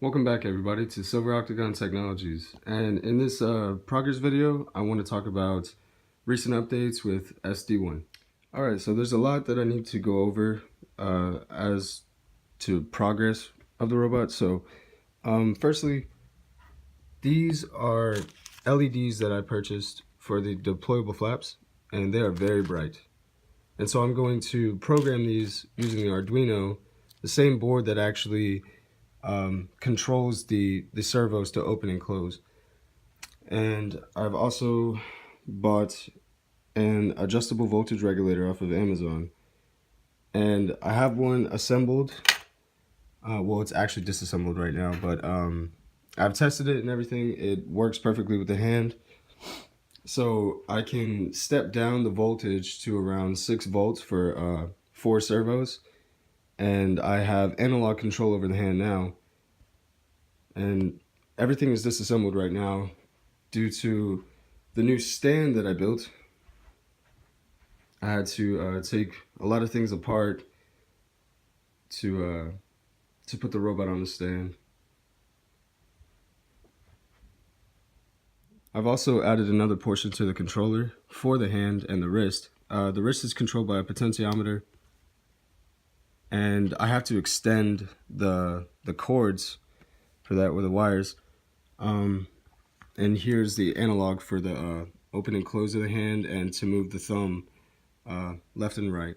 Welcome back everybody to Silver Octagon Technologies, and in this progress video I want to talk about recent updates with sd-1. Alright, so there's a lot that I need to go over as to progress of the robot. So firstly, these are LEDs that I purchased for the deployable flaps, and they are very bright. And so I'm going to program these using the Arduino, the same board that actually controls the servos to open and close. And I've also bought an adjustable voltage regulator off of Amazon, and I have one assembled. Well, it's actually disassembled right now, but I've tested it and everything. It works perfectly with the hand, so I can step down the voltage to around 6 volts for 4 servos, and I have analog control over the hand now. And everything is disassembled right now due to the new stand that I built. I had to take a lot of things apart to put the robot on the stand. I've also added another portion to the controller for the hand and the wrist. The wrist is controlled by a potentiometer, and I have to extend the cords for that with the wires. And here's the analog for the open and close of the hand, and to move the thumb left and right.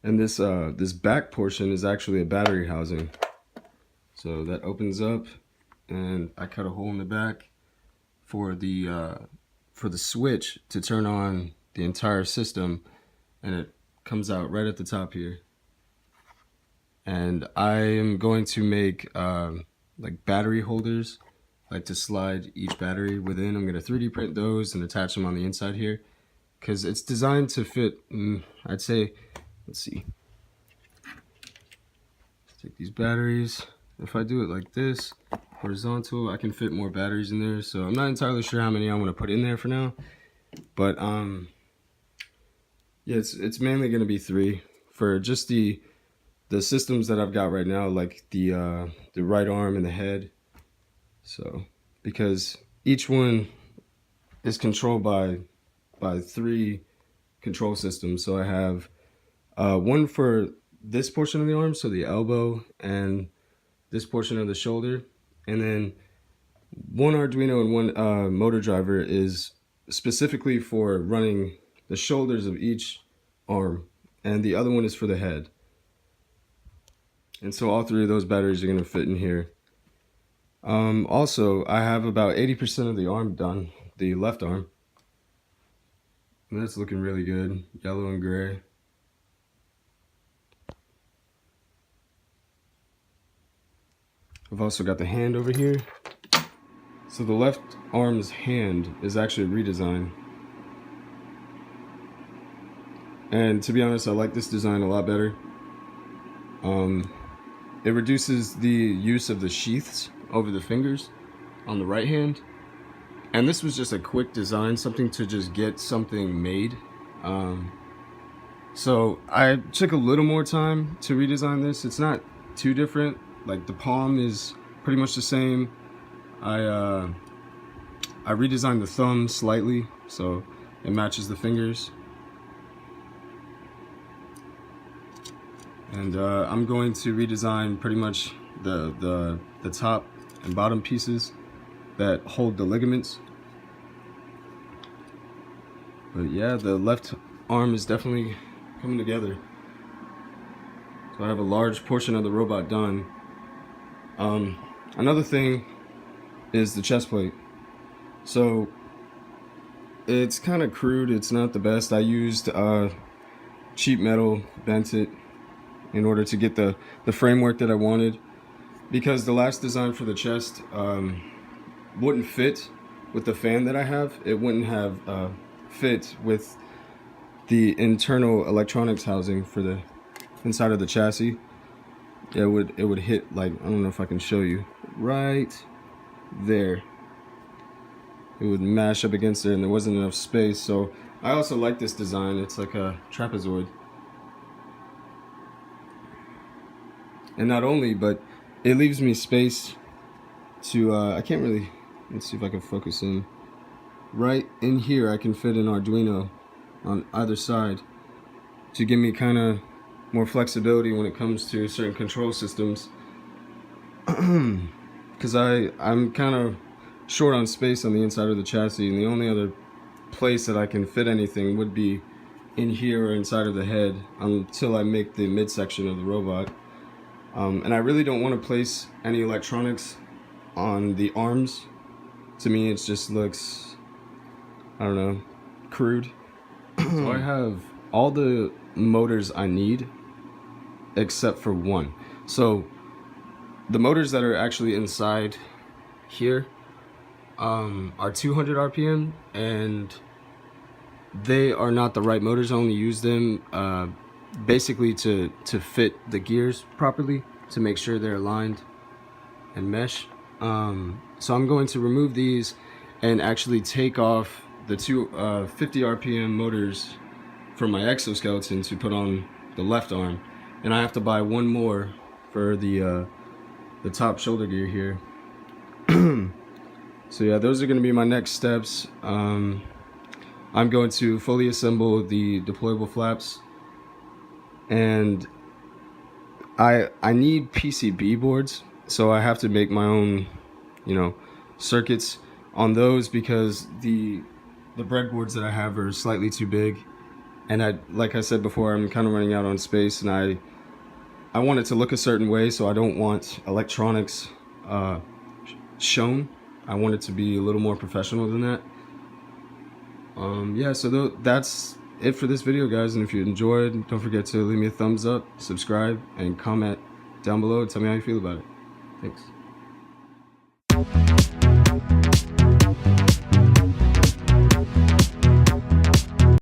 And this back portion is actually a battery housing. So that opens up, and I cut a hole in the back for the switch to turn on the entire system, and it comes out right at the top here. And I am going to make like battery holders, like to slide each battery within. I'm going to 3D print those and attach them on the inside here, because it's designed to fit, I'd say, let's see. Let's take these batteries. If I do it like this, horizontal, I can fit more batteries in there. So I'm not entirely sure how many I want to put in there for now, but yeah, it's mainly going to be 3 for just the systems that I've got right now, like the right arm and the head. So because each one is controlled by 3 control systems. So I have one for this portion of the arm, so the elbow, and this portion of the shoulder, and then one Arduino and one motor driver is specifically for running the shoulders of each arm, and the other one is for the head. And so all 3 of those batteries are going to fit in here. Also, I have about 80% of the arm done, the left arm. And that's looking really good, yellow and gray. I've also got the hand over here. So the left arm's hand is actually a redesign. And to be honest, I like this design a lot better. It reduces the use of the sheaths over the fingers on the right hand. And this was just a quick design, something to just get something made. So I took a little more time to redesign this. It's not too different. Like the palm is pretty much the same. I redesigned the thumb slightly so it matches the fingers. And I'm going to redesign pretty much the top and bottom pieces that hold the ligaments. But yeah, the left arm is definitely coming together. So I have a large portion of the robot done. Another thing is the chest plate. So it's kind of crude, it's not the best. I used cheap metal, bent it in order to get the framework that I wanted, because the last design for the chest wouldn't fit with the fan that I have. It wouldn't have fit with the internal electronics housing for the inside of the chassis. It would hit, like, I don't know if I can show you, right there. It would mash up against it, and there wasn't enough space. So I also like this design. It's like a trapezoid. And not only, but it leaves me space to, I can't really, let's see if I can focus in. Right in here, I can fit an Arduino on either side to give me kind of more flexibility when it comes to certain control systems. Because I'm kind of short on space on the inside of the chassis, and the only other place that I can fit anything would be in here or inside of the head until I make the midsection of the robot. And I really don't want to place any electronics on the arms. To me, it just looks, I don't know, crude. So I have all the motors I need except for one. So the motors that are actually inside here are 200 RPM, and they are not the right motors. I only use them basically to fit the gears properly, to make sure they're aligned and mesh. So I'm going to remove these and actually take off the two 50 RPM motors from my exoskeleton to put on the left arm, and I have to buy one more for the top shoulder gear here. So yeah, those are going to be my next steps. I'm going to fully assemble the deployable flaps, and I need PCB boards, so I have to make my own, circuits on those, because the breadboards that I have are slightly too big, and like I said before, I'm kind of running out on space, and I want it to look a certain way, so I don't want electronics shown. I want it to be a little more professional than that. Yeah, so that's it for this video, guys, and if you enjoyed, don't forget to leave me a thumbs up, subscribe, and comment down below and tell me how you feel about it. Thanks.